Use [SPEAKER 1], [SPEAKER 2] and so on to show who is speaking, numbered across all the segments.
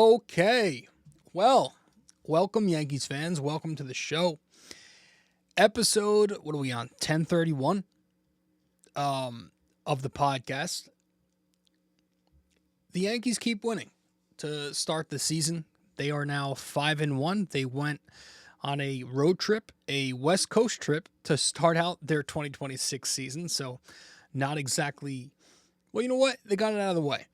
[SPEAKER 1] Okay. Well, welcome Yankees fans. Welcome to the show. Episode, what are we on? 1031 of the podcast. The Yankees keep winning to start the season. They are now 5-1. They went on a road trip, a West Coast trip to start out their 2026 season. So not exactly, well, you know what? They got it out of the way.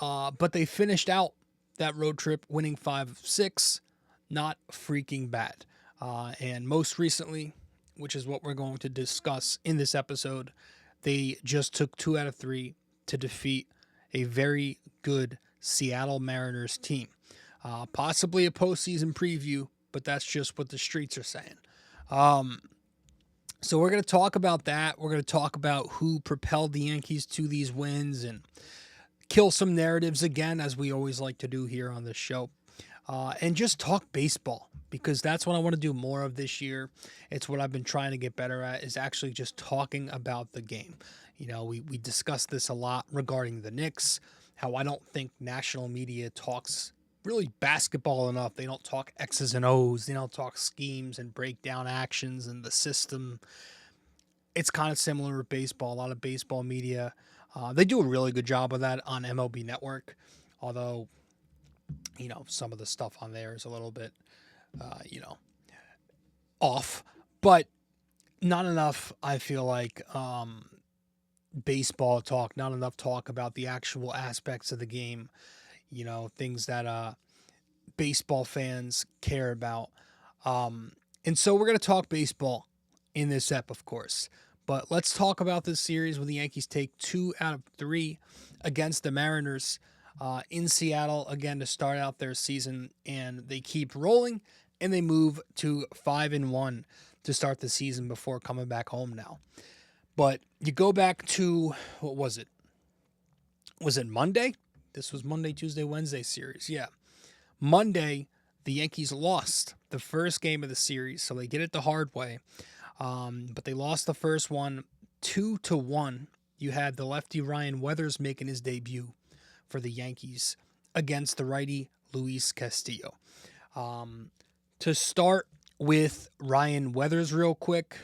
[SPEAKER 1] But they finished out that road trip winning 5 of 6. Not freaking bad. And most recently, which is what we're going to discuss in this episode, they just took 2 out of 3 to defeat a very good Seattle Mariners team. Possibly a postseason preview, but that's just what the streets are saying. So we're going to talk about that. We're going to talk about who propelled the Yankees to these wins and kill some narratives again, as we always like to do here on this show. And just talk baseball, because that's what I want to do more of this year. It's what I've been trying to get better at, is actually just talking about the game. You know, we discussed this a lot regarding the Knicks, how I don't think national media talks really basketball enough. They don't talk X's and O's. They don't talk schemes and break down actions and the system. It's kind of similar with baseball. A lot of baseball media, they do a really good job of that on MLB Network, although, you know, some of the stuff on there is a little bit, off, but not enough, I feel like, baseball talk, not enough talk about the actual aspects of the game, you know, things that baseball fans care about. And so we're going to talk baseball in this ep, of course. But let's talk about this series where the Yankees take 2 out of 3 against the Mariners in Seattle, again, to start out their season. And they keep rolling, and they move to 5-1 to start the season before coming back home now. But you go back to, what was it? Was it Monday? This was Monday, Tuesday, Wednesday series. Yeah. Monday, the Yankees lost the first game of the series, so they get it the hard way. But they lost the first one 2-1. You had the lefty Ryan Weathers making his debut for the Yankees against the righty Luis Castillo. To start with Ryan Weathers real quick,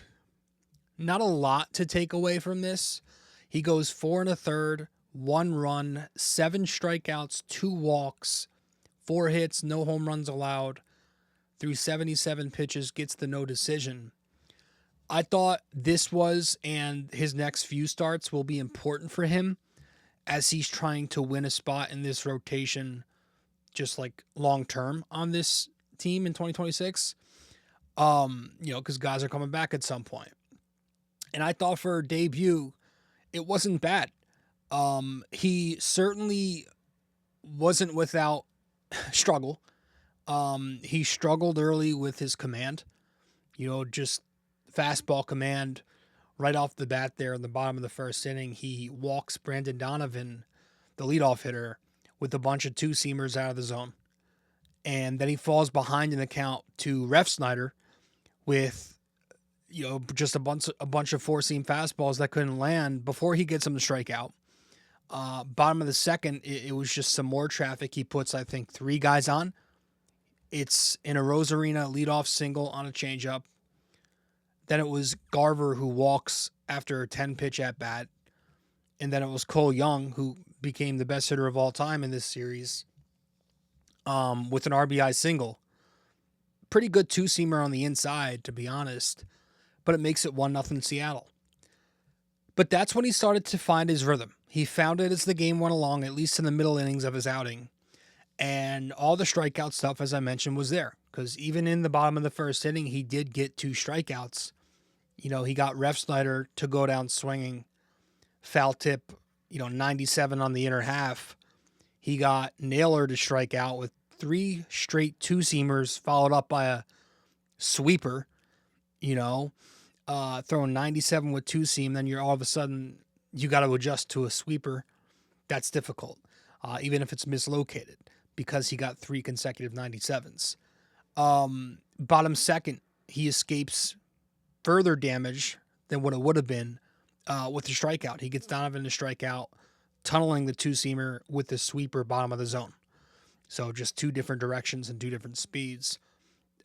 [SPEAKER 1] not a lot to take away from this. He goes 4 1/3, 1 run, 7 strikeouts, 2 walks, 4 hits, no home runs allowed, through 77 pitches, gets the no decision. I thought this was, and his next few starts will be important for him as he's trying to win a spot in this rotation, just like long term on this team in 2026. Because guys are coming back at some point. And I thought for a debut, it wasn't bad. He certainly wasn't without struggle. He struggled early with his command, just fastball command right off the bat there in the bottom of the first inning. He walks Brandon Donovan, the leadoff hitter, with a bunch of two-seamers out of the zone. And then he falls behind in the count to Refsnyder with, just a bunch of four-seam fastballs that couldn't land before he gets him to strike out. Bottom of the second, it was just some more traffic. He puts, I think, 3 guys on. It's in a Rosarina leadoff single on a changeup. Then it was Garver who walks after a 10-pitch at-bat. And then it was Cole Young, who became the best hitter of all time in this series, with an RBI single. Pretty good two-seamer on the inside, to be honest. But it makes it 1-0 Seattle. But that's when he started to find his rhythm. He found it as the game went along, at least in the middle innings of his outing. And all the strikeout stuff, as I mentioned, was there. Because even in the bottom of the first inning, he did get 2 strikeouts. He got Refsnyder to go down swinging. Foul tip, 97 on the inner half. He got Naylor to strike out with 3 straight two-seamers, followed up by a sweeper, throwing 97 with two-seam. Then you're all of a sudden, you got to adjust to a sweeper. That's difficult, even if it's mislocated, because he got 3 consecutive 97s. Bottom second, he escapes further damage than what it would have been with the strikeout. He gets Donovan to strike out, tunneling the two-seamer with the sweeper bottom of the zone. So just two different directions and two different speeds.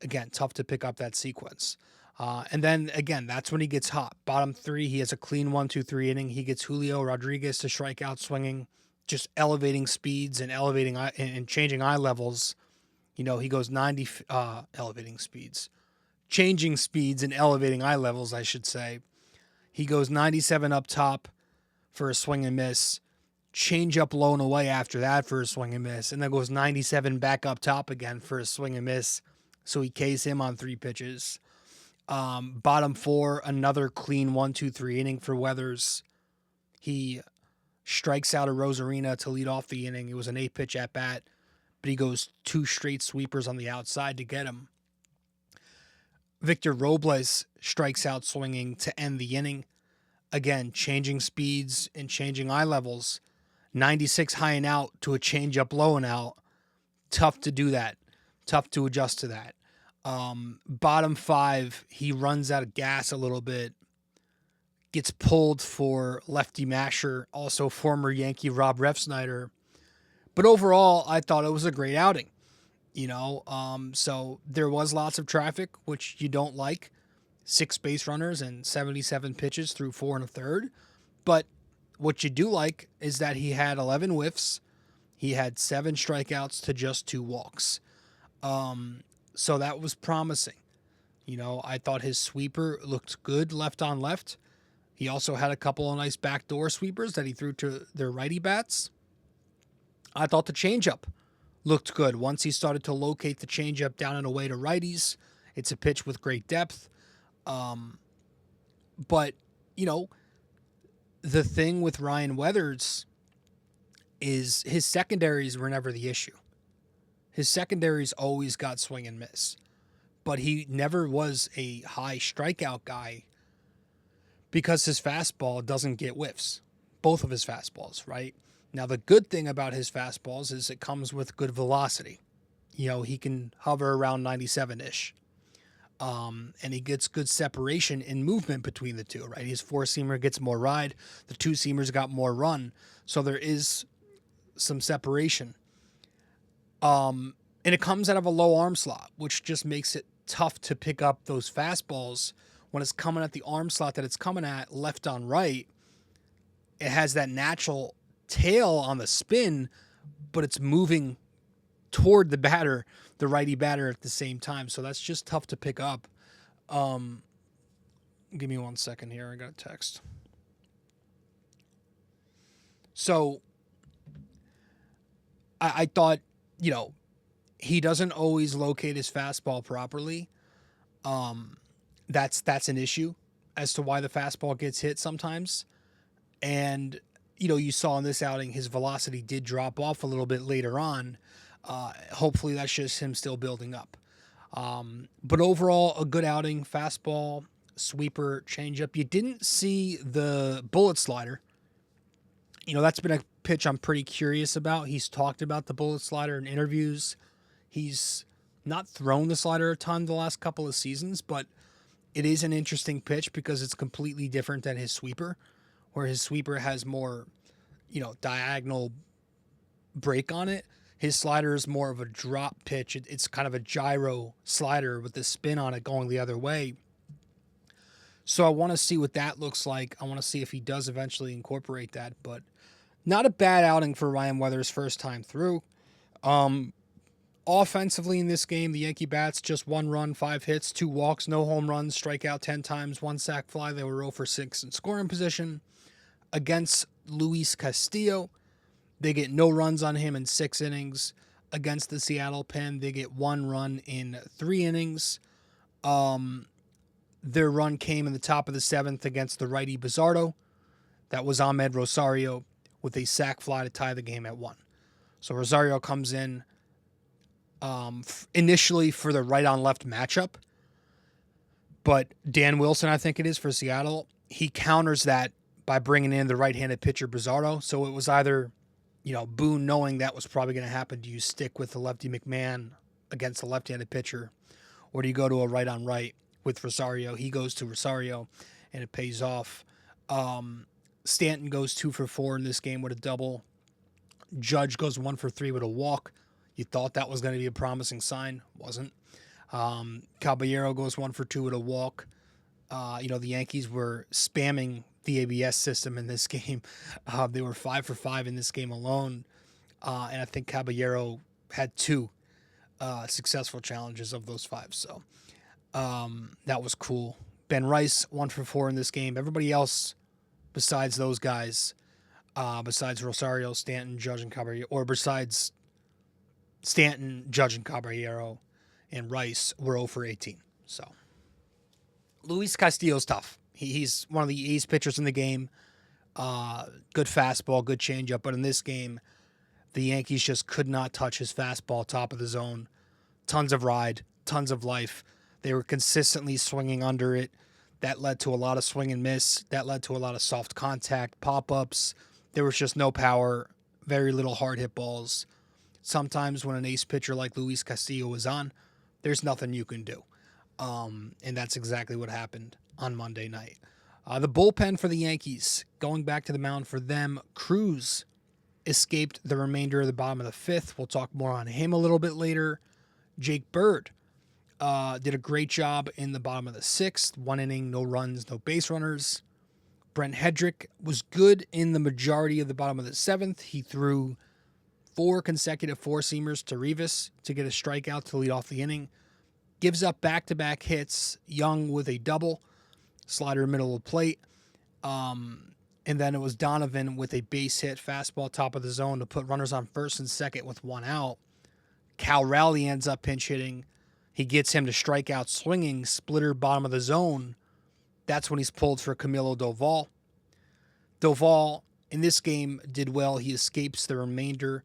[SPEAKER 1] Again, tough to pick up that sequence. And then again, that's when he gets hot. Bottom three, he has a clean 1-2-3 inning. He gets Julio Rodriguez to strike out swinging, just elevating speeds and elevating and changing eye levels. You know, he goes 90 elevating speeds, changing speeds and elevating eye levels, I should say. He goes 97 up top for a swing and miss, change up low and away after that for a swing and miss, and then goes 97 back up top again for a swing and miss. So he Ks him on 3 pitches. Bottom four, another clean 1-2-3 inning for Weathers. He strikes out a Rosarina to lead off the inning. It was an 8-pitch at bat, but he goes 2 straight sweepers on the outside to get him. Victor Robles strikes out swinging to end the inning. Again, changing speeds and changing eye levels. 96 high and out to a changeup low and out. Tough to do that. Tough to adjust to that. Bottom five, he runs out of gas a little bit. Gets pulled for lefty masher, also former Yankee Rob Refsnyder. But overall, I thought it was a great outing. You know, so there was lots of traffic, which you don't like. 6 base runners and 77 pitches through 4 1/3. But what you do like is that he had 11 whiffs. He had 7 strikeouts to just 2 walks. So that was promising. You know, I thought his sweeper looked good left on left. He also had a couple of nice backdoor sweepers that he threw to their righty bats. I thought the changeup looked good. Once he started to locate the changeup down and away to righties, it's a pitch with great depth. But, you know, the thing with Ryan Weathers is his secondaries were never the issue. His secondaries always got swing and miss, but he never was a high strikeout guy because his fastball doesn't get whiffs. Both of his fastballs, right? Now, the good thing about his fastballs is it comes with good velocity. You know, he can hover around 97-ish. And he gets good separation in movement between the two, right? His 4-seamer gets more ride. The 2-seamers got more run. So there is some separation. And it comes out of a low arm slot, which just makes it tough to pick up those fastballs when it's coming at the arm slot that it's coming at left on right. It has that natural tail on the spin, but it's moving toward the batter, the righty batter at the same time. So that's just tough to pick up. Give me 1 second here. I got a text. So I thought, you know, he doesn't always locate his fastball properly. That's an issue as to why the fastball gets hit sometimes. And, you know, you saw in this outing, his velocity did drop off a little bit later on. Hopefully that's just him still building up. But overall, a good outing. Fastball, sweeper, changeup. You didn't see the bullet slider. You know, that's been a pitch I'm pretty curious about. He's talked about the bullet slider in interviews. He's not thrown the slider a ton the last couple of seasons, but it is an interesting pitch because it's completely different than his sweeper, where his sweeper has more, you know, diagonal break on it. His slider is more of a drop pitch. It's kind of a gyro slider with the spin on it going the other way. So I want to see what that looks like. I want to see if he does eventually incorporate that, but not a bad outing for Ryan Weathers' first time through. Offensively in this game, the Yankee bats just 1 run, 5 hits, 2 walks, no home runs, strike out 10 times, 1 sac fly. They were 0 for 6 in scoring position. Against Luis Castillo, they get no runs on him in 6 innings. Against the Seattle Pen, they get 1 run in 3 innings. Their run came in the top of the 7th against the righty Bizardo. That was Ahmed Rosario with a sac fly to tie the game at 1. So Rosario comes in initially for the right-on-left matchup. But Dan Wilson, I think it is, for Seattle, he counters that by bringing in the right-handed pitcher Bizarro. So it was either, you know, Boone knowing that was probably going to happen, do you stick with the lefty McMahon against the left-handed pitcher, or do you go to a right-on-right with Rosario? He goes to Rosario, and it pays off. Stanton goes 2 for 4 in this game with a double. Judge goes 1 for 3 with a walk. You thought that was going to be a promising sign. Wasn't. Caballero goes 1 for 2 with a walk. The Yankees were spamming the ABS system in this game. They were 5 for 5 in this game alone. And I think Caballero had 2 successful challenges of those 5. So that was cool. Ben Rice, 1 for 4 in this game. Everybody else besides those guys, besides Rosario, Stanton, Judge, and Caballero, or besides Stanton, Judge, and Caballero, and Rice, were 0 for 18. So Luis Castillo's tough. He's one of the ace pitchers in the game. Good fastball, good changeup. But in this game, the Yankees just could not touch his fastball top of the zone. Tons of ride, tons of life. They were consistently swinging under it. That led to a lot of swing and miss. That led to a lot of soft contact, pop-ups. There was just no power, very little hard hit balls. Sometimes when an ace pitcher like Luis Castillo is on, there's nothing you can do. And that's exactly what happened on Monday night. The bullpen for the Yankees, going back to the mound for them, Cruz escaped the remainder of the bottom of the 5th. We'll talk more on him a little bit later. Jake Bird did a great job in the bottom of the 6th. 1 inning, no runs, no base runners. Brent Hedrick was good in the majority of the bottom of the 7th. He threw 4 consecutive four-seamers to Rivas to get a strikeout to lead off the inning. Gives up back-to-back hits. Young with a double. Slider middle of plate. And then it was Donovan with a base hit, fastball top of the zone to put runners on first and second with 1 out. Cal Raleigh ends up pinch hitting. He gets him to strike out swinging, splitter bottom of the zone. That's when he's pulled for Camilo Doval. Doval, in this game, did well. He escapes the remainder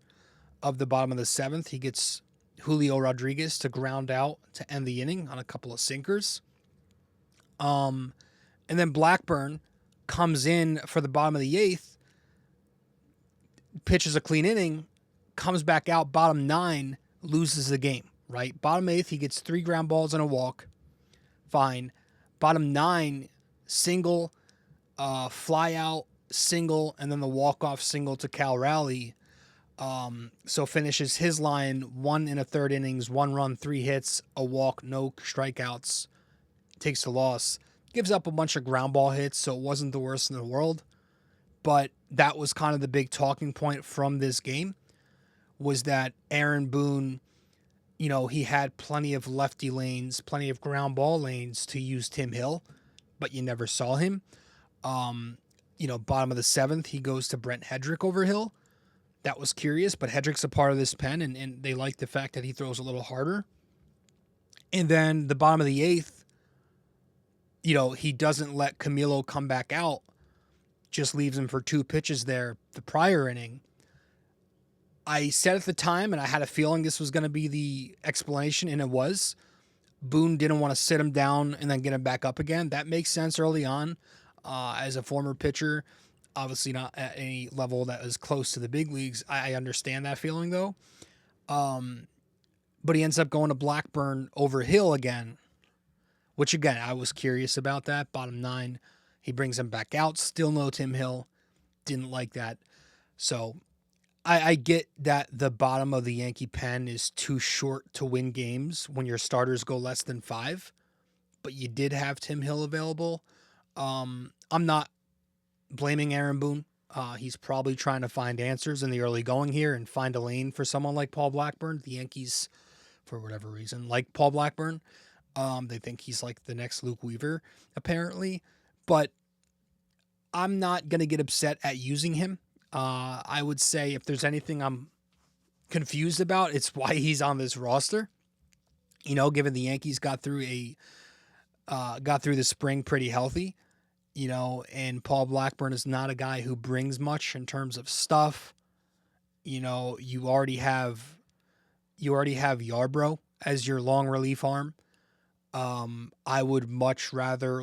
[SPEAKER 1] of the bottom of the 7th. He gets Julio Rodriguez to ground out to end the inning on a couple of sinkers. And then Blackburn comes in for the bottom of the 8th, pitches a clean inning, comes back out bottom 9, loses the game, right? Bottom 8th, he gets 3 ground balls and a walk. Fine. Bottom 9, single, fly out, single, and then the walk-off single to Cal Raleigh. So finishes his line 1 1/3 innings, 1 run, 3 hits, a walk, no strikeouts. Takes the loss. Gives up a bunch of ground ball hits, so it wasn't the worst in the world. But that was kind of the big talking point from this game, was that Aaron Boone, he had plenty of lefty lanes, plenty of ground ball lanes to use Tim Hill, but you never saw him. Bottom of the 7th, he goes to Brent Hedrick over Hill. That was curious, but Hedrick's a part of this pen, and they like the fact that he throws a little harder. And then the bottom of the 8th, he doesn't let Camilo come back out, just leaves him for 2 pitches there the prior inning. I said at the time, and I had a feeling this was going to be the explanation, and it was. Boone didn't want to sit him down and then get him back up again. That makes sense early on. As a former pitcher, obviously not at any level that is close to the big leagues, I understand that feeling, though. But he ends up going to Blackburn over Hill again, which, again, I was curious about that. Bottom 9, he brings him back out. Still no Tim Hill. Didn't like that. So I get that the bottom of the Yankee pen is too short to win games when your starters go less than 5. But you did have Tim Hill available. I'm not blaming Aaron Boone. He's probably trying to find answers in the early going here and find a lane for someone like Paul Blackburn. The Yankees, for whatever reason, like Paul Blackburn. They think he's like the next Luke Weaver, apparently. But I'm not going to get upset at using him. I would say if there's anything I'm confused about, it's why he's on this roster. Given the Yankees got through the spring pretty healthy, and Paul Blackburn is not a guy who brings much in terms of stuff. You already have Yarbrough as your long relief arm. I would much rather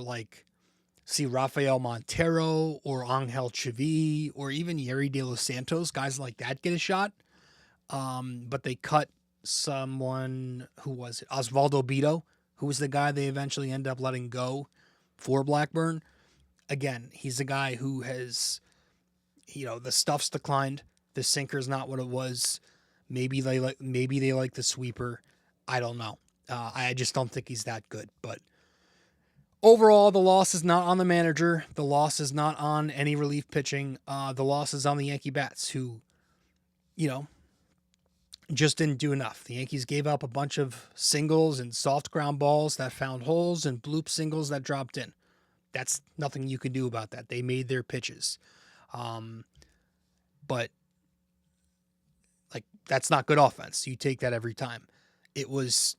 [SPEAKER 1] see Rafael Montero or Angel Chavi or even Yeri De Los Santos, guys like that, get a shot. But they cut someone, who was it? Osvaldo Bido, who was the guy they eventually end up letting go for Blackburn. Again, he's a guy who has, the stuff's declined. The sinker's not what it was. Maybe they like the sweeper. I don't know. I just don't think he's that good. But overall, the loss is not on the manager. The loss is not on any relief pitching. The loss is on the Yankee bats, who, you know, just didn't do enough. The Yankees gave up a bunch of singles and soft ground balls that found holes and bloop singles that dropped in. That's nothing you can do about that. They made their pitches. But like, that's not good offense. You take that every time. It was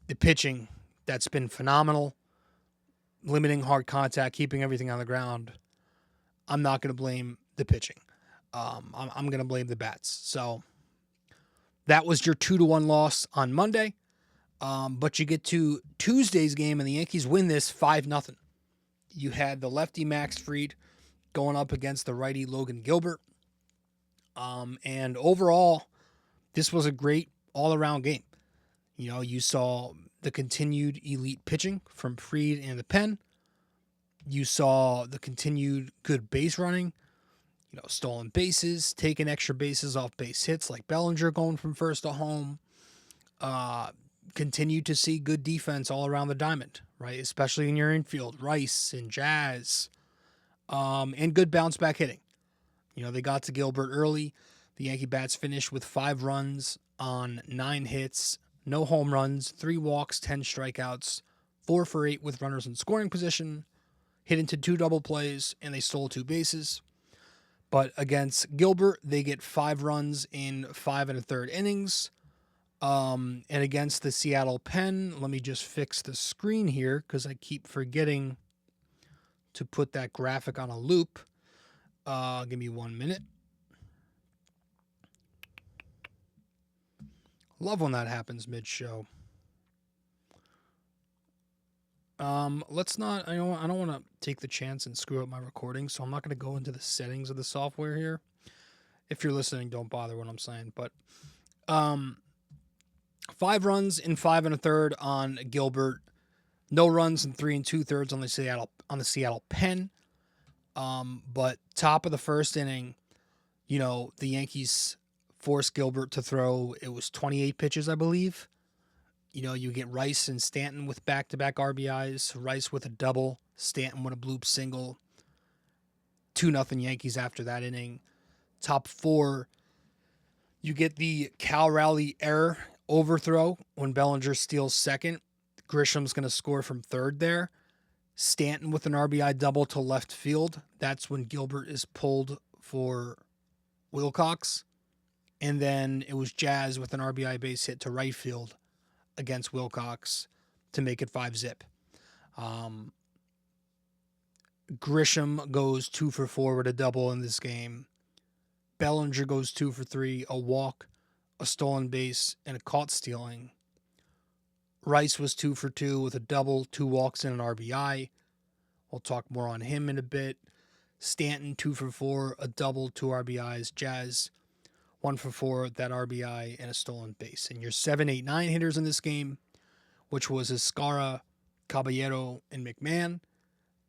[SPEAKER 1] the pitching that's been phenomenal, limiting hard contact, keeping everything on the ground. I'm not going to blame the pitching. I'm going to blame the bats. So that was your 2-1 loss on Monday. But you get to Tuesday's game and the Yankees win this 5-0. You had the lefty Max Fried going up against the righty Logan Gilbert. And overall, this was a great all-around game. You know, you saw the continued elite pitching from Fried and the pen. You saw the continued good base running, you know, stolen bases, taking extra bases off base hits like Bellinger going from first to home. Continued to see good defense all around the diamond, right? Especially in your infield, Rice and Jazz, and good bounce back hitting. You know, they got to Gilbert early. The Yankee bats finished with 5 runs on 9 hits, no home runs, 3 walks, 10 strikeouts, 4 for 8 with runners in scoring position, hit into 2 double plays, and they stole 2 bases. But against Gilbert, they get 5 runs in 5 1/3 innings. And against the Seattle pen, let me just fix the screen here because I keep forgetting to put that graphic on a loop. Give me 1 minute. Love when that happens mid-show. Let's not. I don't want to take the chance and screw up my recording, so I'm not going to go into the settings of the software here. If you're listening, don't bother what I'm saying. But 5 runs in 5 1/3 on Gilbert, no runs in 3 2/3 on the Seattle pen. But top of the first inning, you know, the Yankees forced Gilbert to throw, it was 28 pitches, I believe. You know, you get Rice and Stanton with back-to-back RBIs, Rice with a double, Stanton with a bloop single. 2-0 Yankees after that inning. Top 4, you get the Cal Raleigh error overthrow when Bellinger steals second. Grisham's going to score from third there. Stanton with an RBI double to left field. That's when Gilbert is pulled for Wilcox. And then it was Jazz with an RBI base hit to right field against Wilcox to make it 5-zip. Grisham goes 2 for 4 with a double in this game. Bellinger goes 2 for 3, a walk, a stolen base, and a caught stealing. Rice was 2 for 2 with a double, 2 walks, and an RBI. We'll talk more on him in a bit. Stanton 2 for 4, a double, 2 RBIs. Jazz 1 for 4, that RBI, and a stolen base. And your 7, 8, 9 hitters in this game, which was Escara, Caballero, and McMahon,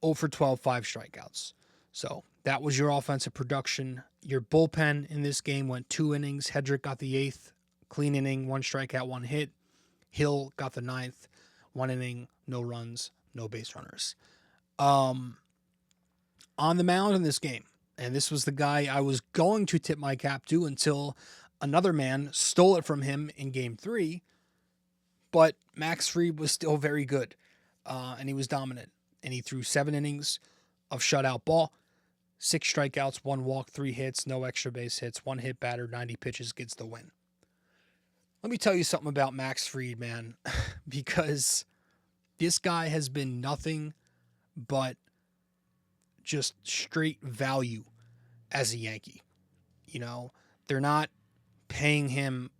[SPEAKER 1] 0 for 12, 5 strikeouts. So that was your offensive production. Your bullpen in this game went 2 innings. Hedrick got the 8th, clean inning, 1 strikeout, 1 hit. Hill got the 9th, 1 inning, no runs, no base runners. On the mound in this game, and this was the guy I was going to tip my cap to until another man stole it from him in Game 3, but Max Fried was still very good, and he was dominant, and he threw 7 innings of shutout ball, 6 strikeouts, 1 walk, 3 hits, no extra base hits, 1 hit batter, 90 pitches, gets the win. Let me tell you something about Max Fried, man, because this guy has been nothing but just straight value as a Yankee. You know, they're not paying him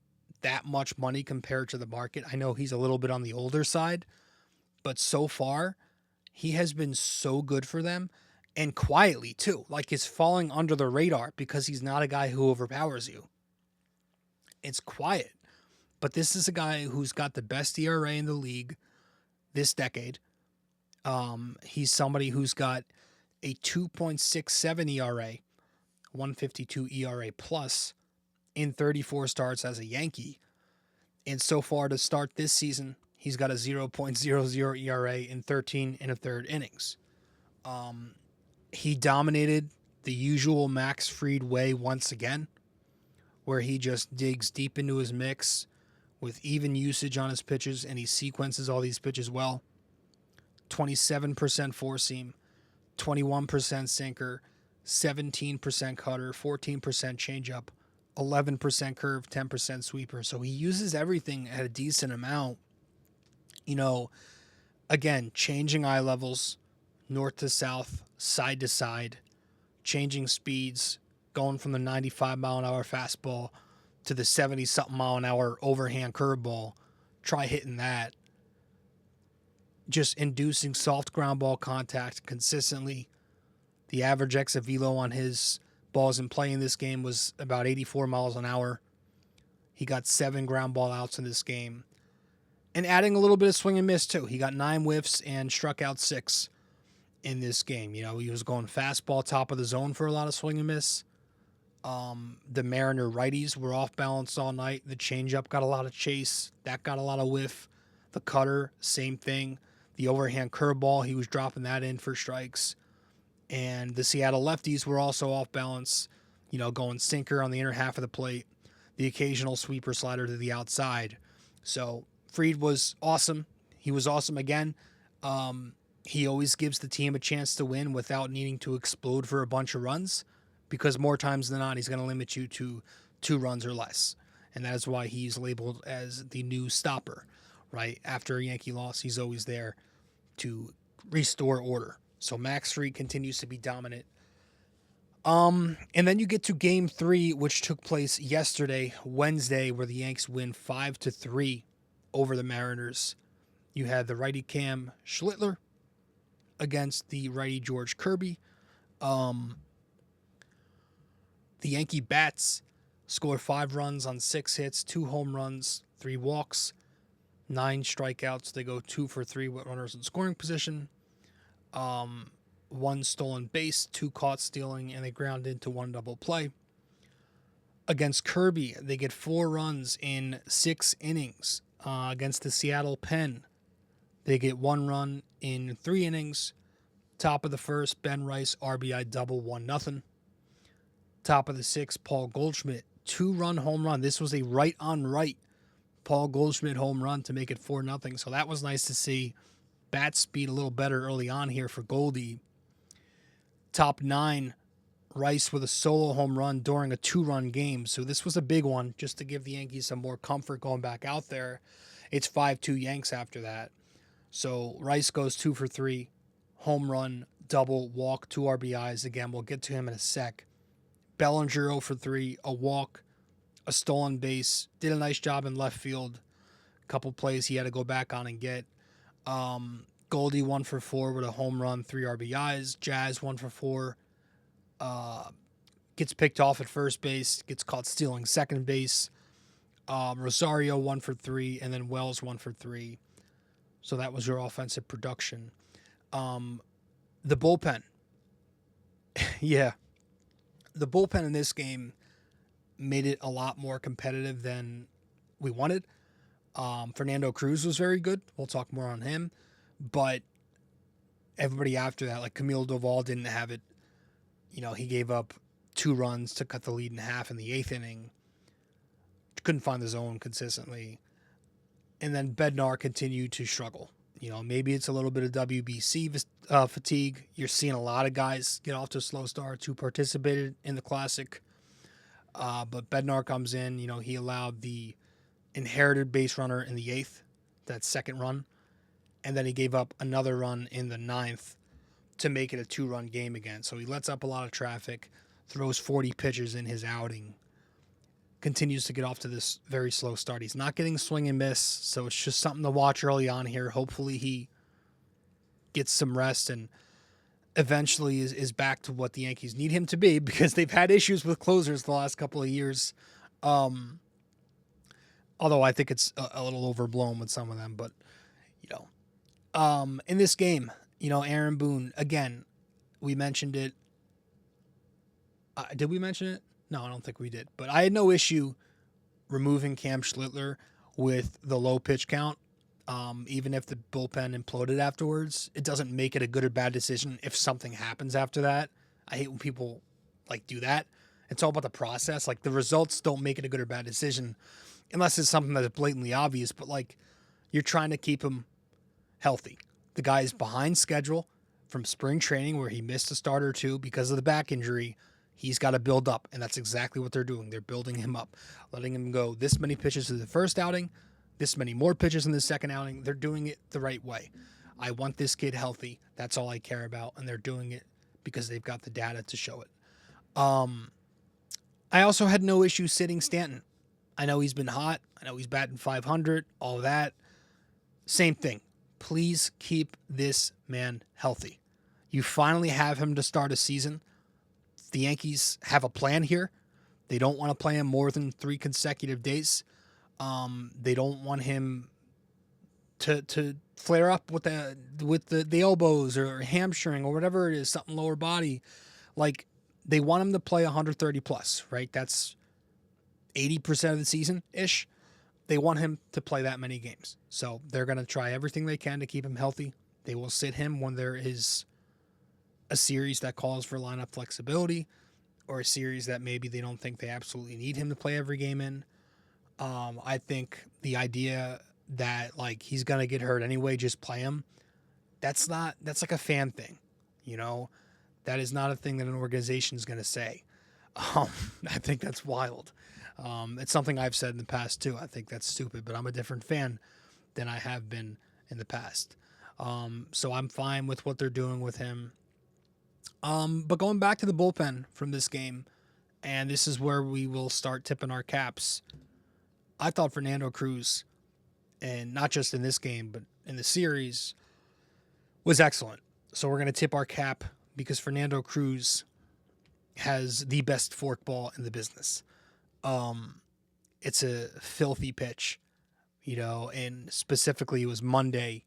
[SPEAKER 1] that much money compared to the market. I know he's a little bit on the older side, but so far he has been so good for them, and quietly too. Like, he's falling under the radar because he's not a guy who overpowers you. It's quiet, but this is a guy who's got the best ERA in the league this decade. He's somebody who's got a 2.67 ERA, 152 ERA plus, in 34 starts as a Yankee. And so far to start this season, he's got a 0.00 ERA in 13 and a third innings. He dominated the usual Max Fried way once again, where he just digs deep into his mix with even usage on his pitches, and he sequences all these pitches well. 27% four seam, 21% sinker, 17% cutter, 14% changeup, 11% curve, 10% sweeper. So he uses everything at a decent amount. Again, changing eye levels, north to south, side to side, changing speeds, going from the 95-mile-an-hour fastball to the 70-something mile an hour overhand curveball. Try hitting that. Just inducing soft ground ball contact consistently. The average exit velo on his balls in play in this game was about 84 miles an hour. He got 7 ground ball outs in this game. And adding a little bit of swing and miss, too. He got 9 whiffs and struck out 6 in this game. He was going fastball top of the zone for a lot of swing and miss. The Mariner righties were off balance all night. The changeup got a lot of chase. That got a lot of whiff. The cutter, same thing. The overhand curveball, he was dropping that in for strikes. And the Seattle lefties were also off balance, going sinker on the inner half of the plate, the occasional sweeper slider to the outside. So Fried was awesome. He was awesome again. He always gives the team a chance to win without needing to explode for a bunch of runs, because more times than not, he's going to limit you to 2 runs or less. And that is why he's labeled as the new stopper, right? After a Yankee loss, he's always there to restore order. So Max Fried continues to be dominant. And then you get to Game 3, which took place yesterday, Wednesday, where the Yanks win 5-3 over the Mariners. You had the righty Cam Schlittler against the righty George Kirby. The Yankee bats scored 5 runs on 6 hits, 2 home runs, 3 walks, 9 strikeouts. They go 2 for 3 with runners in scoring position. 1 stolen base, 2 caught stealing, and they ground into 1 double play. Against Kirby, they get 4 runs in 6 innings. Against the Seattle Pen, they get 1 run in 3 innings. Top of the first, Ben Rice, RBI double, 1-0. Top of the 6th, Paul Goldschmidt, 2-run home run. This was a right-on-right Paul Goldschmidt home run to make it 4-0. So that was nice to see. Bat speed a little better early on here for Goldie. Top 9, Rice with a solo home run during a 2-run game. So this was a big one just to give the Yankees some more comfort going back out there. It's 5-2 Yanks after that. So Rice goes 2 for 3, home run, double, walk, 2 RBIs. Again, we'll get to him in a sec. Bellinger 0 for 3, a walk, a stolen base. Did a nice job in left field. A couple plays he had to go back on and get. Goldie 1 for 4 with a home run, 3 RBIs. Jazz 1 for 4. Gets picked off at first base. Gets caught stealing second base. Rosario 1 for 3, and then Wells 1 for 3. So that was your offensive production. The bullpen. Yeah. The bullpen in this game made it a lot more competitive than we wanted. Fernando Cruz was very good. We'll talk more on him. But everybody after that, like Camille Doval, didn't have it. He gave up 2 runs to cut the lead in half in the 8th inning. Couldn't find the zone consistently. And then Bednar continued to struggle. Maybe it's a little bit of WBC fatigue. You're seeing a lot of guys get off to slow starts who participated in the Classic. But Bednar comes in. He allowed the inherited base runner in the 8th, that second run. And then he gave up another run in the 9th to make it a 2-run game again. So he lets up a lot of traffic, throws 40 pitches in his outing, continues to get off to this very slow start. He's not getting swing and miss, so it's just something to watch early on here. Hopefully he gets some rest and eventually is back to what the Yankees need him to be, because they've had issues with closers the last couple of years. Although I think it's a little overblown with some of them, but in this game, Aaron Boone, again, we mentioned it. Did we mention it? No, I don't think we did. But I had no issue removing Cam Schlittler with the low pitch count. Even if the bullpen imploded afterwards, it doesn't make it a good or bad decision if something happens after that. I hate when people like do that. It's all about the process. Like the results don't make it a good or bad decision unless it's something that's blatantly obvious. But like you're trying to keep him healthy. The guy is behind schedule from spring training where he missed a start or two because of the back injury. He's got to build up, and that's exactly what they're doing. They're building him up, letting him go this many pitches in the first outing, this many more pitches in the second outing. They're doing it the right way. I want this kid healthy. That's all I care about, and they're doing it because they've got the data to show it. I also had no issue sitting Stanton. I know he's been hot. I know he's batting 500, all that. Same thing. Please keep this man healthy. You finally have him to start a season. The Yankees have a plan here. They don't want to play him more than 3 consecutive days. They don't want him to flare up with the elbows or hamstring or whatever it is, something lower body. Like they want him to play 130 plus, right? That's 80% of the season ish. They want him to play that many games. So they're going to try everything they can to keep him healthy. They will sit him when there is a series that calls for lineup flexibility or a series that maybe they don't think they absolutely need him to play every game in. I think the idea that like he's going to get hurt anyway, just play him. That's like a fan thing, you know, that is not a thing that an organization is going to say. I think that's wild. It's something I've said in the past too. I think that's stupid, but I'm a different fan than I have been in the past. So I'm fine with what they're doing with him. But going back to the bullpen from this game, and this is where we will start tipping our caps. I thought Fernando Cruz, and not just in this game, but in the series, was excellent. So we're going to tip our cap because Fernando Cruz has the best forkball in the business. It's a filthy pitch, you know, and specifically it was Monday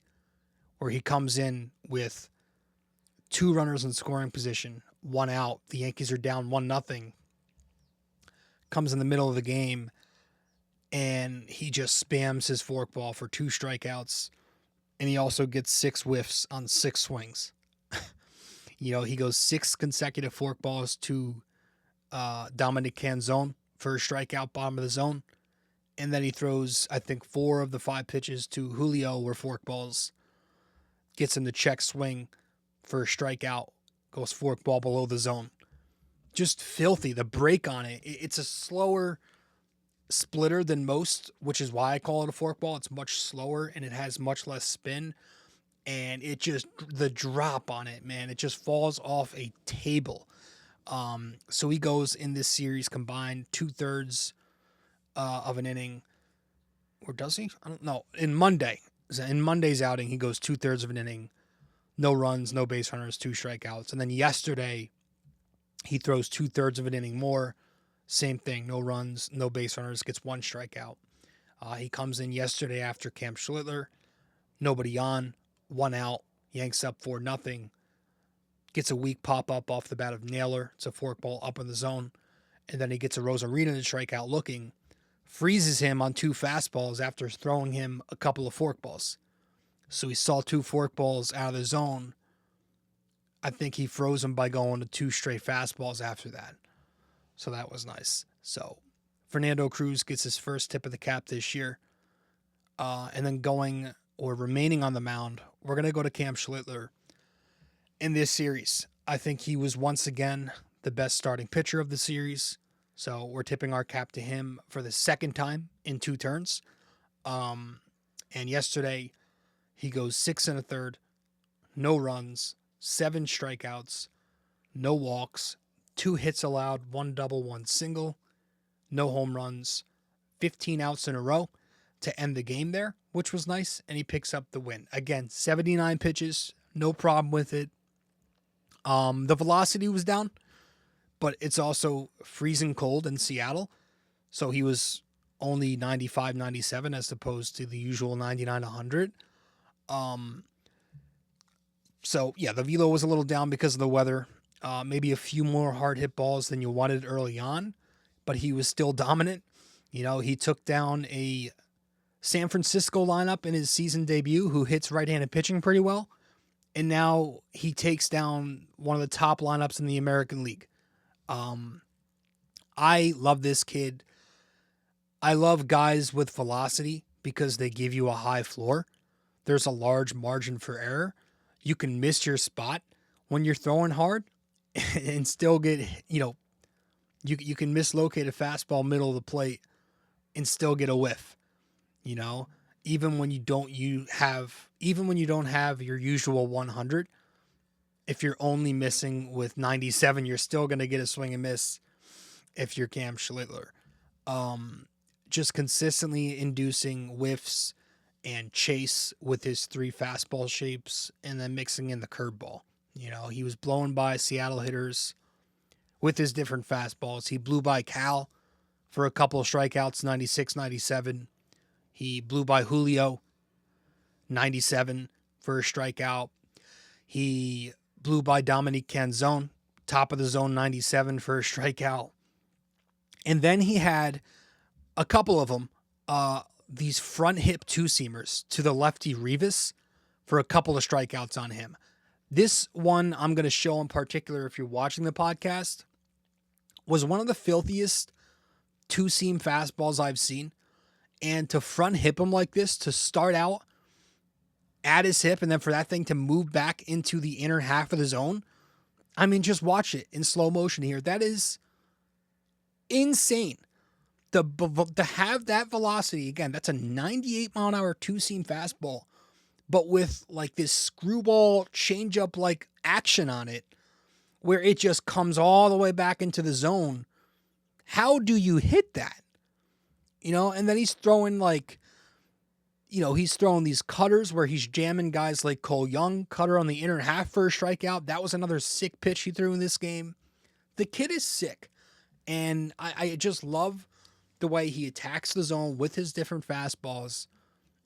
[SPEAKER 1] where he comes in with 2 runners in scoring position, 1 out. The Yankees are down 1-0. Comes in the middle of the game, and he just spams his forkball for 2 strikeouts, and he also gets 6 whiffs on 6 swings. You know, he goes 6 consecutive forkballs to Dominic Canzone for a strikeout, bottom of the zone, and then he throws, I think, 4 of the 5 pitches to Julio were forkballs, gets him to check swing for a strikeout, goes forkball below the zone. Just filthy. The break on it. It's a slower splitter than most, which is why I call it a forkball. It's much slower and it has much less spin. And it just, the drop on it, man, it just falls off a table. So he goes in this series combined 2/3 of an inning. Or does he? I don't know. In Monday's outing, he goes 2/3 of an inning. No runs, no base runners, 2 strikeouts. And then yesterday, he throws 2/3 of an inning more. Same thing, no runs, no base runners, gets 1 strikeout. He comes in yesterday after Cam Schlittler. Nobody on, 1 out. Yanks up 4-0. Gets a weak pop-up off the bat of Naylor. It's a forkball up in the zone. And then he gets a Rosarina to strike out looking. Freezes him on 2 fastballs after throwing him a couple of forkballs. So he saw 2 forkballs out of the zone. I think he froze him by going to 2 straight fastballs after that. So that was nice. So Fernando Cruz gets his first tip of the cap this year. And then remaining on the mound, we're going to go to Cam Schlittler in this series. I think he was once again the best starting pitcher of the series. So we're tipping our cap to him for the second time in 2 turns. And yesterday, he goes 6 1/3, no runs, 7 strikeouts, no walks, 2 hits allowed, 1 double, 1 single, no home runs, 15 outs in a row to end the game there, which was nice, and he picks up the win. Again, 79 pitches, no problem with it. The velocity was down, but it's also freezing cold in Seattle, so he was only 95, 97 as opposed to the usual 99, 100. So yeah, the velo was a little down because of the weather. Maybe a few more hard hit balls than you wanted early on, but he was still dominant. He took down a San Francisco lineup in his season debut who hits right-handed pitching pretty well. And now he takes down one of the top lineups in the American League. I love this kid. I love guys with velocity because they give you a high floor. There's a large margin for error. You can miss your spot when you're throwing hard and still get, you can mislocate a fastball middle of the plate and still get a whiff, even when you don't have your usual 100. If you're only missing with 97, you're still going to get a swing and miss if you're Cam Schlittler. Just consistently inducing whiffs and chase with his 3 fastball shapes and then mixing in the curveball. He was blown by Seattle hitters with his different fastballs. He blew by Cal for a couple of strikeouts, 96, 97. He blew by Julio, 97 for a strikeout. He blew by Dominique Canzone, top of the zone, 97 for a strikeout. And then he had a couple of them, these front hip two-seamers to the lefty Rivas for a couple of strikeouts on him. This one I'm going to show in particular, if you're watching the podcast, was one of the filthiest two-seam fastballs I've seen. And to front hip him like this, to start out at his hip and then for that thing to move back into the inner half of the zone, I mean, just watch it in slow motion here. That is insane. To have that velocity, again, that's a 98-mile-an-hour two-seam fastball, but with like this screwball changeup like action on it, where it just comes all the way back into the zone. How do you hit that? And then he's throwing he's throwing these cutters where he's jamming guys like Cole Young, cutter on the inner half for a strikeout. That was another sick pitch he threw in this game. The kid is sick. And I just love the way he attacks the zone with his different fastballs.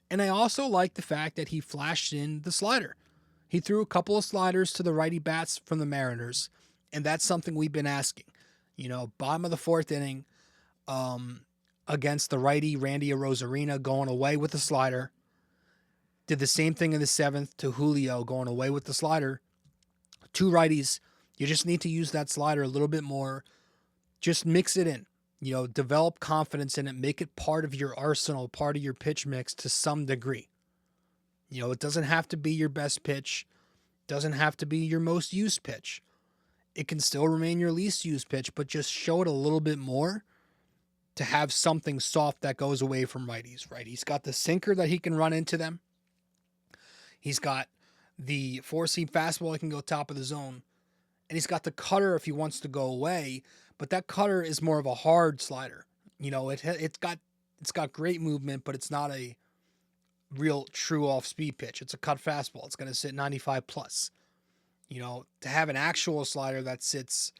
[SPEAKER 1] And I also like the fact that he flashed in the slider. He threw a couple of sliders to the righty bats from the Mariners, and that's something we've been asking. Bottom of the 4th inning, against the righty Randy Arozarena going away with the slider. Did the same thing in the 7th to Julio going away with the slider. 2 righties, you just need to use that slider a little bit more. Just mix it in. Develop confidence in it. Make it part of your arsenal, part of your pitch mix to some degree. It doesn't have to be your best pitch. Doesn't have to be your most used pitch. It can still remain your least used pitch, but just show it a little bit more to have something soft that goes away from righties, right? He's got the sinker that he can run into them. He's got the 4-seam fastball that can go top of the zone. And he's got the cutter if he wants to go away, but that cutter is more of a hard slider. It's got great movement, but it's not a real true off-speed pitch. It's a cut fastball. It's going to sit 95 plus. To have an actual slider that sits,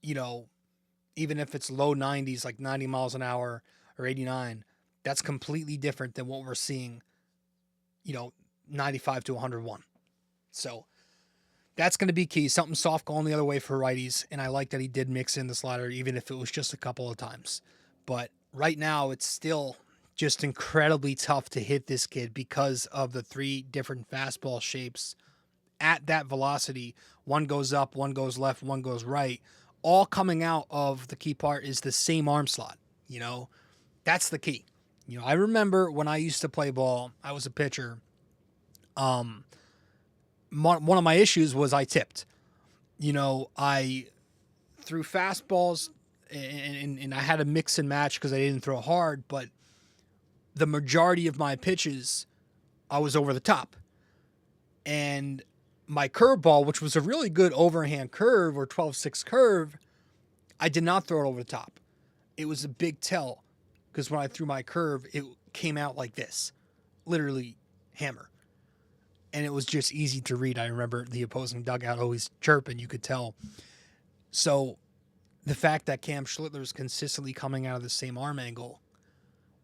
[SPEAKER 1] even if it's low 90s, like 90 miles an hour or 89, that's completely different than what we're seeing, 95 to 101. So that's going to be key. Something soft going the other way for righties. And I like that he did mix in the slider, even if it was just a couple of times. But right now, it's still just incredibly tough to hit this kid because of the 3 different fastball shapes at that velocity. One goes up, one goes left, one goes right. All coming out of the key part is the same arm slot. That's the key. I remember when I used to play ball, I was a pitcher. One of my issues was I tipped. I threw fastballs and I had to mix and match because I didn't throw hard, but the majority of my pitches, I was over the top. And my curveball, which was a really good overhand curve or 12-6 curve, I did not throw it over the top. It was a big tell because when I threw my curve, it came out like this, literally hammer. And it was just easy to read. I remember the opposing dugout always chirping, you could tell. So the fact that Cam Schlittler is consistently coming out of the same arm angle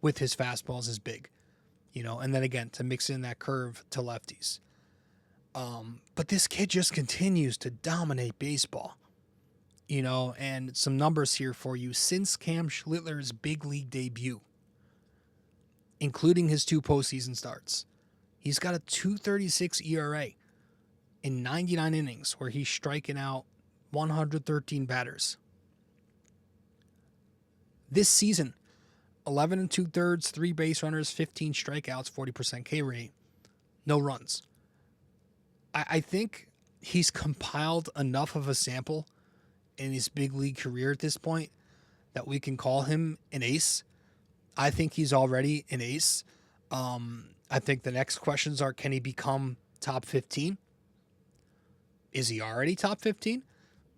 [SPEAKER 1] with his fastballs is big, and then again, to mix in that curve to lefties. But this kid just continues to dominate baseball. and some numbers here for you. Since Cam Schlittler's big league debut, including his 2 postseason starts, he's got a 2.36 ERA in 99 innings where he's striking out 113 batters. This season, 11 and 2/3, 3 base runners, 15 strikeouts, 40% K rate, no runs. I think he's compiled enough of a sample in his big league career at this point that we can call him an ace. I think he's already an ace. I think the next questions are, can he become top 15? Is he already top 15?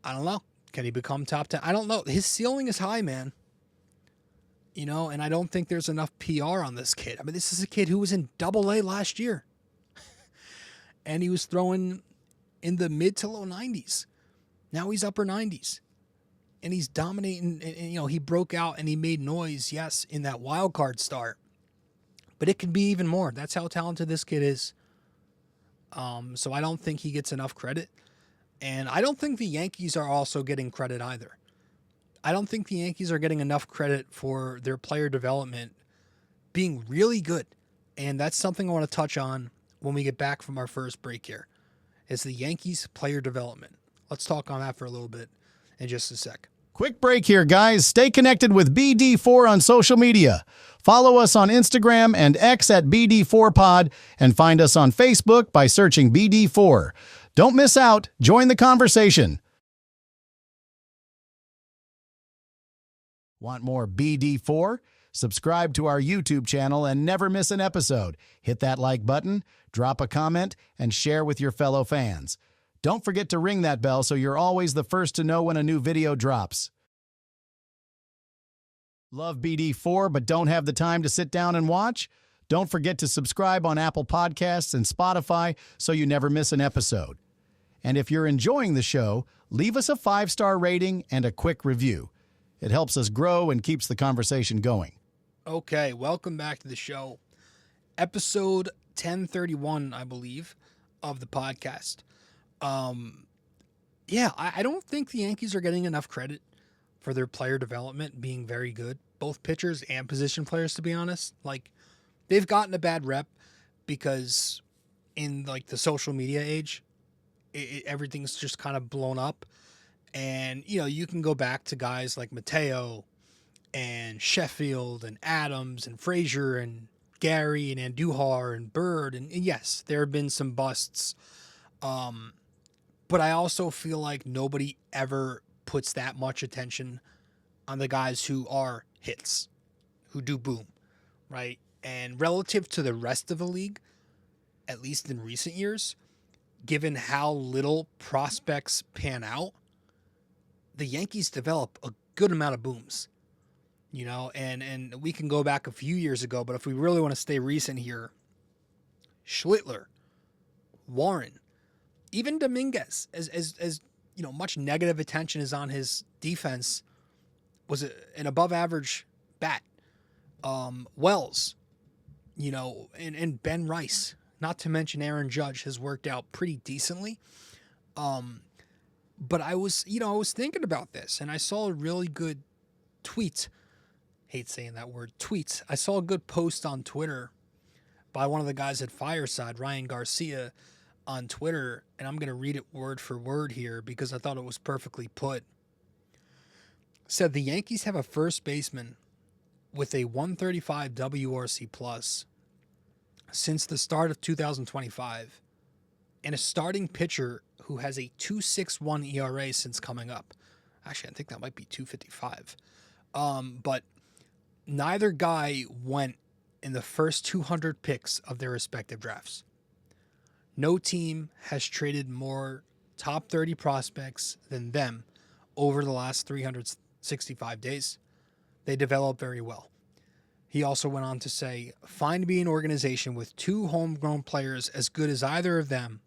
[SPEAKER 1] I don't know. Can he become top 10? I don't know. His ceiling is high, man. And I don't think there's enough PR on this kid. I mean, this is a kid who was in AA last year. And he was throwing in the mid to low 90s. Now he's upper 90s. And he's dominating. And he broke out and he made noise, yes, in that wild card start. But it can be even more. That's how talented this kid is. So I don't think he gets enough credit. And I don't think the Yankees are also getting credit either. I don't think the Yankees are getting enough credit for their player development being really good. And that's something I want to touch on when we get back from our first break here, is the Yankees player development. Let's talk on that for a little bit in just a sec.
[SPEAKER 2] Quick break here, guys. Stay connected with BD4 on social media. Follow us on Instagram and X at BD4Pod, and find us on Facebook by searching BD4. Don't miss out. Join the conversation. Want more BD4? Subscribe to our YouTube channel and never miss an episode. Hit that like button, drop a comment, and share with your fellow fans. Don't forget to ring that bell so you're always the first to know when a new video drops. Love BD4 but don't have the time to sit down and watch? Don't forget to subscribe on Apple Podcasts and Spotify so you never miss an episode. And if you're enjoying the show, leave us a 5-star rating and a quick review. It helps us grow and keeps the conversation going.
[SPEAKER 1] Okay, welcome back to the show. Episode 1031, I believe, of the podcast. I don't think the Yankees are getting enough credit for their player development being very good. Both pitchers and position players, to be honest. They've gotten a bad rep because in, the social media age, everything's just kind of blown up. And, you can go back to guys like Mateo and Sheffield and Adams and Frazier and Gary and Andujar and Bird. And yes, there have been some busts. But I also feel like nobody ever puts that much attention on the guys who are hits, who do boom, right? And relative to the rest of the league, at least in recent years, given how little prospects pan out, the Yankees develop a good amount of booms, and we can go back a few years ago, but if we really want to stay recent here, Schlittler, Warren, even Dominguez, as much negative attention is on his defense, was an above average bat. Wells, and Ben Rice, not to mention Aaron Judge, has worked out pretty decently. But I was thinking about this, and I saw a really good tweet. Hate saying that word, tweets. I saw a good post on Twitter by one of the guys at Fireside, Ryan Garcia, on Twitter, and I'm going to read it word for word here because I thought it was perfectly put. Said the Yankees have a first baseman with a 135 WRC plus since the start of 2025, and a starting pitcher who has a 2.61 ERA since coming up. Actually, I think that might be 2.55. But neither guy went in the first 200 picks of their respective drafts. No team has traded more top 30 prospects than them over the last 365 days. They develop very well. He also went on to say, find me an organization with 2 homegrown players as good as either of them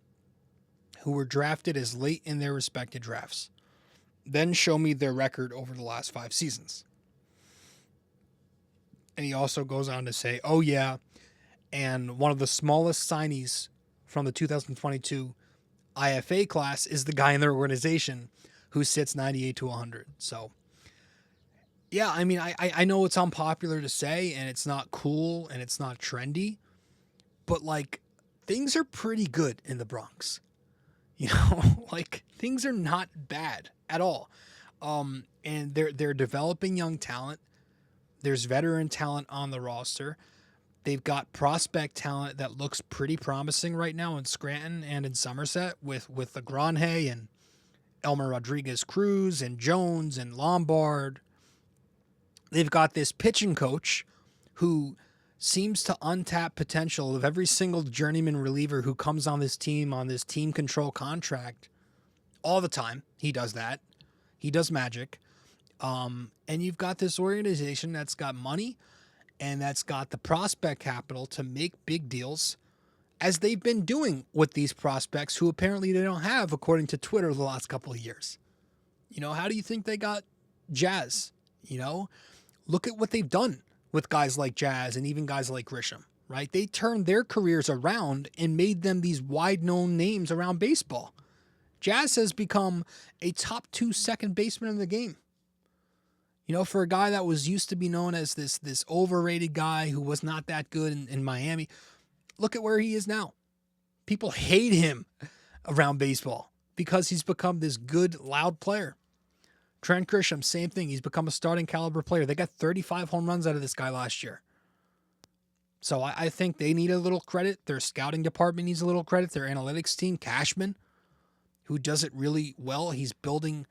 [SPEAKER 1] who were drafted as late in their respective drafts. Then show me their record over the last 5 seasons. And he also goes on to say, oh yeah, and one of the smallest signees from the 2022 IFA class is the guy in their organization who sits 98 to 100. So, yeah, I mean, I know it's unpopular to say and it's not cool and it's not trendy, but like things are pretty good in the Bronx. You know, like things are not bad at all. And they're developing young talent. There's veteran talent on the roster. They've got prospect talent that looks pretty promising right now in Scranton and in Somerset with the Granhe and Elmer Rodriguez Cruz and Jones and Lombard. They've got this pitching coach who seems to untap potential of every single journeyman reliever who comes on this team control contract all the time. He does that. He does magic. And you've got this organization that's got money and that's got the prospect capital to make big deals, as they've been doing with these prospects who apparently they don't have, according to Twitter, the last couple of years. You know, how do you think they got Jazz? You know, look at what they've done with guys like Jazz and even guys like Grisham, right? They turned their careers around and made them these wide-known names around baseball. Jazz has become a top 2 second baseman in the game. You know, for a guy that was used to be known as this overrated guy who was not that good in Miami, look at where he is now. People hate him around baseball because he's become this good, loud player. Trent Grisham, same thing. He's become a starting caliber player. They got 35 home runs out of this guy last year. So I think they need a little credit. Their scouting department needs a little credit. Their analytics team, Cashman, who does it really well. He's building,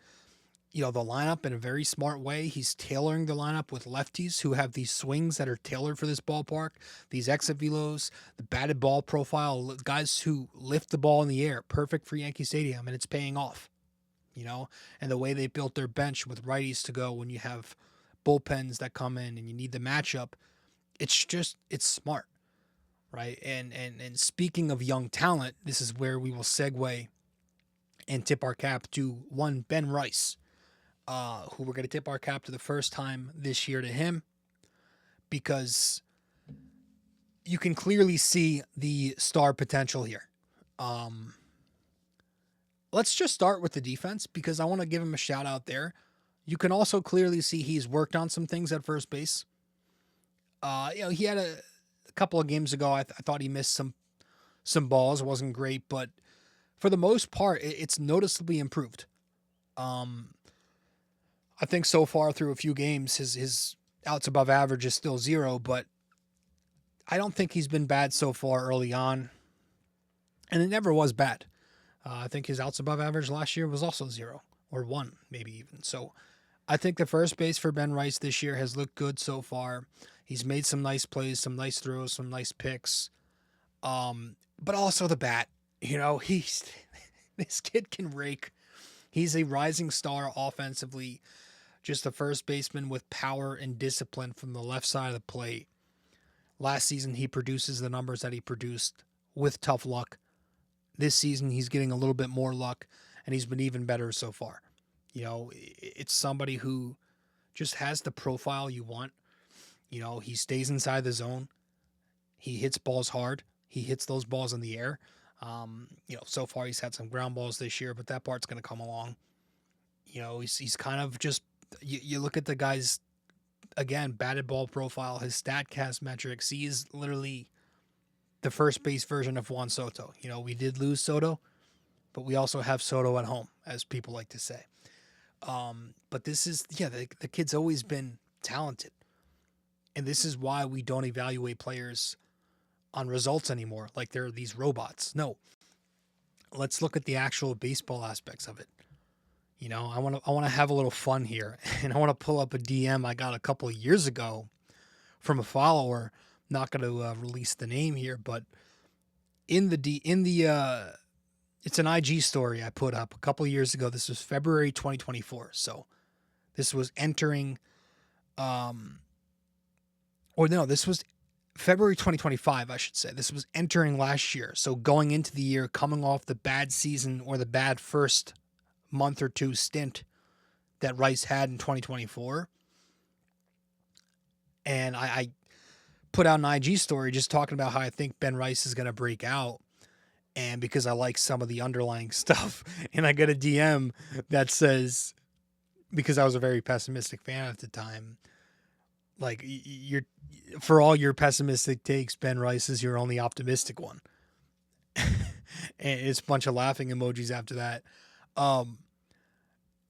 [SPEAKER 1] the lineup in a very smart way. He's tailoring the lineup with lefties who have these swings that are tailored for this ballpark, these exit velos, the batted ball profile, guys who lift the ball in the air, perfect for Yankee Stadium, and it's paying off, and the way they built their bench with righties to go when you have bullpens that come in and you need the matchup, it's smart, right? And speaking of young talent, this is where we will segue and tip our cap to one Ben Rice, who we're going to tip our cap to the first time this year to him, because you can clearly see the star potential here. Let's just start with the defense, because I want to give him a shout out there. You can also clearly see he's worked on some things at first base. He had a couple of games ago, I thought he missed some balls. It wasn't great, but for the most part, it's noticeably improved. I think so far through a few games, his outs above average is still 0, but I don't think he's been bad so far early on. And it never was bad. I think his outs above average last year was also 0 or 1, maybe even. So I think the first base for Ben Rice this year has looked good so far. He's made some nice plays, some nice throws, some nice picks. But also the bat, this kid can rake. He's a rising star offensively, just a first baseman with power and discipline from the left side of the plate. Last season, he produces the numbers that he produced with tough luck. This season, he's getting a little bit more luck, and he's been even better so far. It's somebody who just has the profile you want. He stays inside the zone. He hits balls hard. He hits those balls in the air. So far he's had some ground balls this year, but that part's going to come along. He's kind of just, you look at the guy's, again, batted ball profile, his StatCast metrics. He is literally the first base version of Juan Soto. We did lose Soto, but we also have Soto at home, as people like to say. But this is, the kid's always been talented. And this is why we don't evaluate players on results anymore, like they're these robots. No, let's look at the actual baseball aspects of it. I want to have a little fun here, and I want to pull up a DM I got a couple of years ago from a follower. Not going to release the name here, but it's an IG story I put up a couple of years ago. This was February 2024, so this was entering, this was February 2025, I should say. This was entering last year. So going into the year, coming off the bad season or the bad first month or two stint that Rice had in 2024. And I put out an IG story just talking about how I think Ben Rice is going to break out. and because I like some of the underlying stuff. And I get a DM that says, because I was a very pessimistic fan at the time, like, you're, for all your pessimistic takes, Ben Rice is your only optimistic one. And it's a bunch of laughing emojis after that. Um,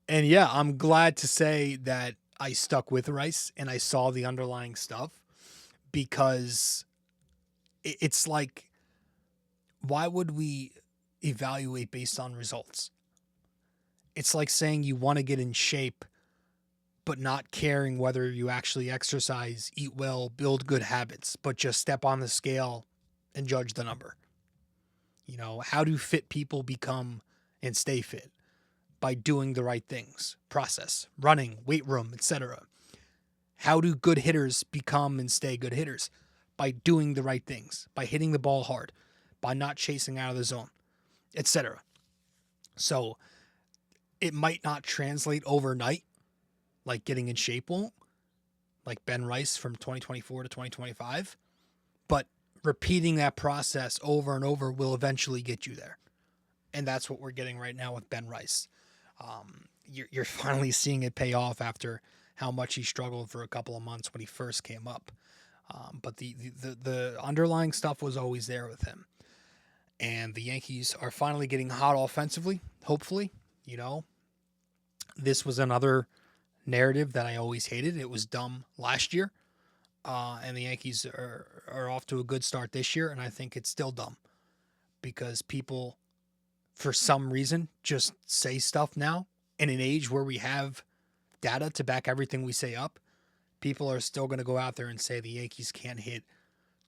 [SPEAKER 1] and yeah, I'm glad to say that I stuck with Rice and I saw the underlying stuff, because it's like, why would we evaluate based on results? It's like saying you want to get in shape, but not caring whether you actually exercise, eat well, build good habits, but just step on the scale and judge the number. You know, how do fit people become and stay fit? By doing the right things, process, running, weight room, etc. How do good hitters become and stay good hitters? By doing the right things, by hitting the ball hard, by not chasing out of the zone, etc. So it might not translate overnight, like getting in shape won't, like Ben Rice from 2024 to 2025, but repeating that process over and over will eventually get you there. And that's what we're getting right now with Ben Rice. You're finally seeing it pay off after how much he struggled for a couple of months when he first came up. But the underlying stuff was always there with him. And the Yankees are finally getting hot offensively, hopefully. You know, this was another narrative that I always hated. It was dumb last year. And the Yankees are off to a good start this year. And I think it's still dumb because people, for some reason, just say stuff now. In an age where we have data to back everything we say up, people are still going to go out there and say the Yankees can't hit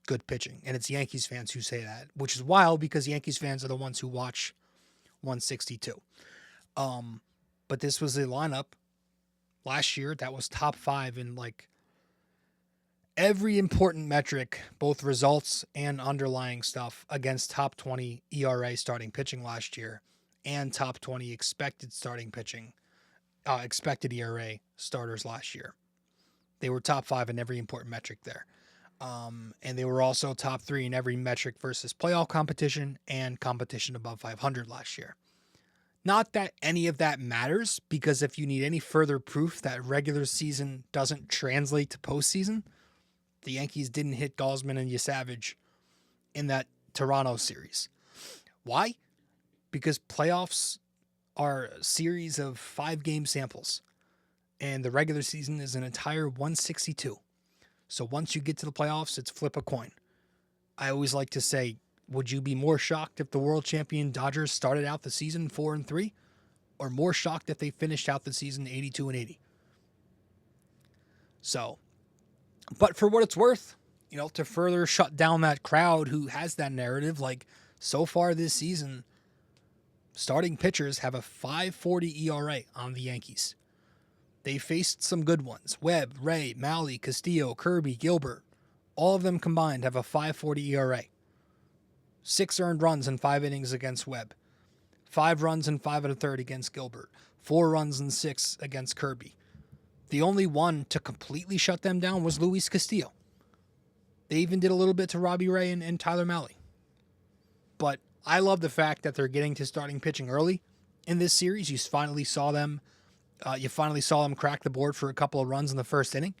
[SPEAKER 1] good pitching. And it's Yankees fans who say that, which is wild because Yankees fans are the ones who watch 162. But this was a lineup last year that was top 5 in like every important metric, both results and underlying stuff, against top 20 ERA starting pitching last year and top 20 expected starting pitching, expected ERA starters last year. They were top 5 in every important metric there. And they were also top 3 in every metric versus playoff competition and competition above 500 last year. Not that any of that matters, because if you need any further proof that regular season doesn't translate to postseason, the Yankees didn't hit Gausman and Yasavage in that Toronto series. Why? Because playoffs are a series of 5-game samples, and the regular season is an entire 162. So once you get to the playoffs, it's flip a coin. I always like to say, would you be more shocked if the world champion Dodgers started out the season 4-3, or more shocked if they finished out the season 82-80? So, but for what it's worth, you know, to further shut down that crowd who has that narrative, like so far this season, starting pitchers have a 5.40 ERA on the Yankees. They faced some good ones. Webb, Ray, Malley, Castillo, Kirby, Gilbert. All of them combined have a 5.40 ERA. 6 earned runs in 5 innings against Webb. 5 runs in 5 1/3 against Gilbert. 4 runs in 6 against Kirby. The only one to completely shut them down was Luis Castillo. They even did a little bit to Robbie Ray and Tyler Malley. But I love the fact that they're getting to starting pitching early in this series. You finally saw them crack the board for a couple of runs in the first inning.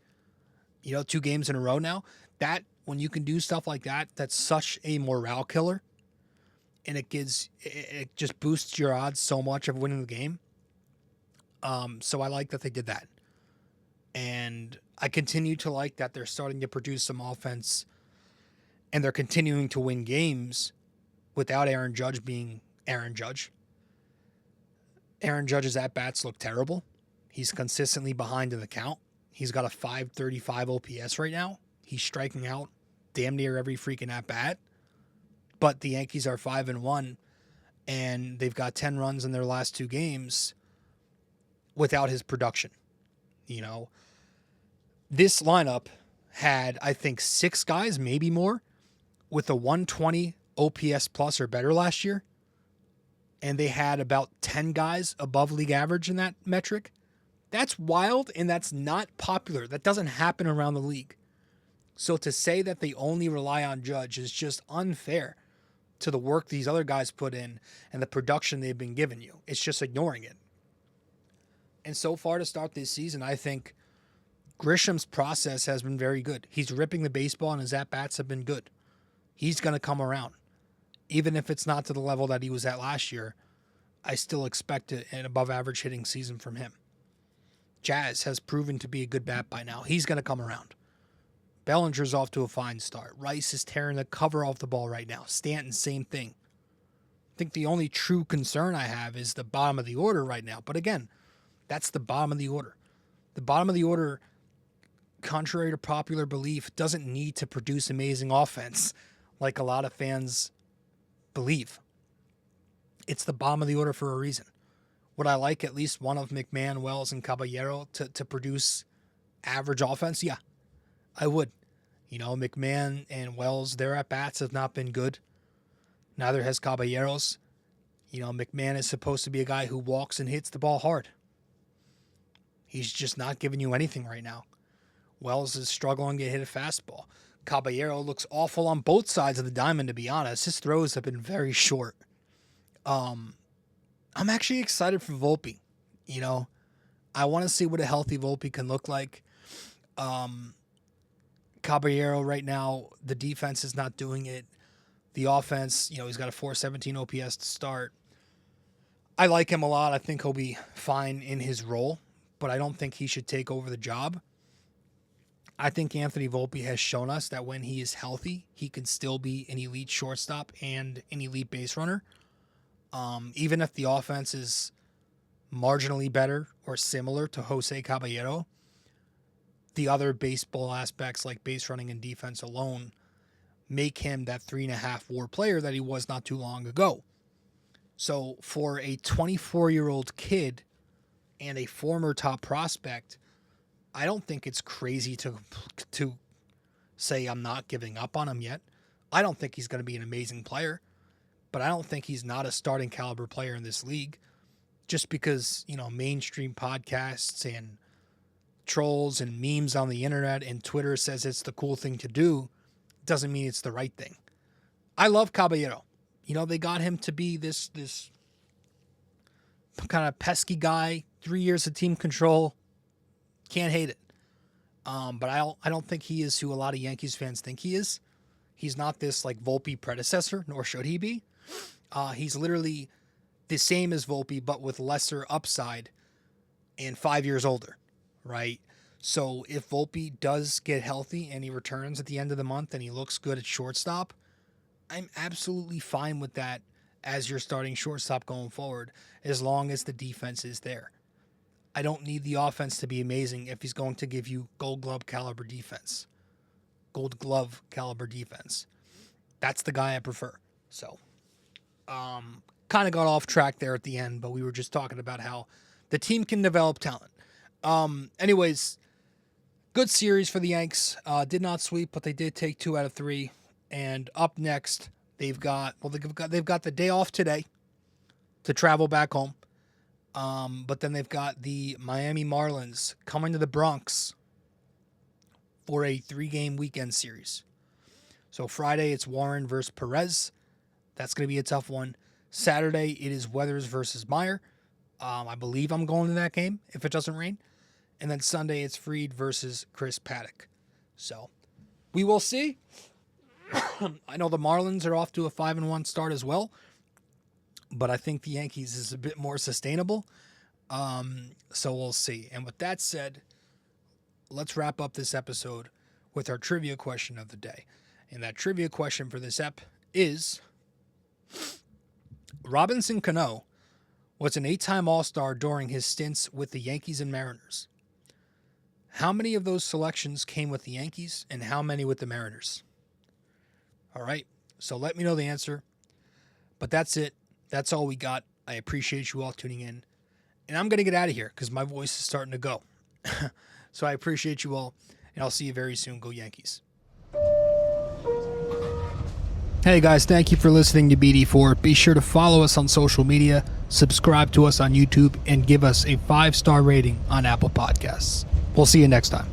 [SPEAKER 1] You know, 2 games in a row now. That, when you can do stuff like that, that's such a morale killer. And it just boosts your odds so much of winning the game. So I like that they did that. And I continue to like that they're starting to produce some offense and they're continuing to win games without Aaron Judge being Aaron Judge. Aaron Judge's at-bats look terrible. He's consistently behind in the count. He's got a 535 OPS right now. He's striking out damn near every freaking at-bat. But the Yankees are 5-1, and they've got 10 runs in their last 2 games without his production. You know, this lineup had, I think, 6 guys, maybe more, with a 120 OPS plus or better last year. And they had about 10 guys above league average in that metric. That's wild, and that's not popular. That doesn't happen around the league. So to say that they only rely on Judge is just unfair. to the work these other guys put in and the production they've been giving you. It's just ignoring it. And so far to start this season, I think Grisham's process has been very good. He's ripping the baseball and his at-bats have been good. He's going to come around. Even if it's not to the level that he was at last year, I still expect an above-average hitting season from him. Jazz has proven to be a good bat by now. He's going to come around. Bellinger's off to a fine start. Rice is tearing the cover off the ball right now. Stanton, same thing. I think the only true concern I have is the bottom of the order right now. But again, that's the bottom of the order. The bottom of the order, contrary to popular belief, doesn't need to produce amazing offense like a lot of fans believe. It's the bottom of the order for a reason. Would I like at least one of McMahon, Wells, and Caballero to produce average offense? Yeah, I would. You know, McMahon and Wells, their at-bats have not been good. Neither has Caballero's. You know, McMahon is supposed to be a guy who walks and hits the ball hard. He's just not giving you anything right now. Wells is struggling to hit a fastball. Caballero looks awful on both sides of the diamond, to be honest. His throws have been very short. I'm actually excited for Volpe. You know, I want to see what a healthy Volpe can look like. Caballero right now, the defense is not doing it. The offense, you know, he's got a 417 OPS to start. I like him a lot. I think he'll be fine in his role, but I don't think he should take over the job. I think Anthony Volpe has shown us that when he is healthy, he can still be an elite shortstop and an elite base runner. Even if the offense is marginally better or similar to Jose Caballero, the other baseball aspects like base running and defense alone make him that 3.5 WAR player that he was not too long ago. So for a 24-year-old kid and a former top prospect, I don't think it's crazy to say I'm not giving up on him yet. I don't think he's going to be an amazing player, but I don't think he's not a starting caliber player in this league. Just because, you know, mainstream podcasts and trolls and memes on the internet and Twitter says it's the cool thing to do doesn't mean it's the right thing. I love Caballero. You know, they got him to be this kind of pesky guy, 3 years of team control. Can't hate it. But I don't think he is who a lot of Yankees fans think he is. He's not this like Volpe predecessor, nor should he be. He's literally the same as Volpe, but with lesser upside and 5 years older, right? So if Volpe does get healthy and he returns at the end of the month and he looks good at shortstop, I'm absolutely fine with that as your starting shortstop going forward, as long as the defense is there. I don't need the offense to be amazing if he's going to give you Gold Glove caliber defense. That's the guy I prefer. So, kind of got off track there at the end, but we were just talking about how the team can develop talent. Anyways, good series for the Yanks. Did not sweep, but they did take 2 out of 3. And up next, they've got the day off today to travel back home. But then they've got the Miami Marlins coming to the Bronx for a 3-game weekend series. So Friday, it's Warren versus Perez. That's going to be a tough one. Saturday, it is Weathers versus Meyer. I believe I'm going to that game if it doesn't rain. And then Sunday, it's Fried versus Chris Paddock. So we will see. I know the Marlins are off to a 5-1 start as well, but I think the Yankees is a bit more sustainable. So we'll see. And with that said, let's wrap up this episode with our trivia question of the day. And that trivia question for this ep is, Robinson Cano was an 8-time All-Star during his stints with the Yankees and Mariners. How many of those selections came with the Yankees and how many with the Mariners? All right, so let me know the answer. But that's it. That's all we got. I appreciate you all tuning in. And I'm going to get out of here because my voice is starting to go. So I appreciate you all, and I'll see you very soon. Go Yankees. Hey guys, thank you for listening to BD4. Be sure to follow us on social media, subscribe to us on YouTube, and give us a 5-star rating on Apple Podcasts. We'll see you next time.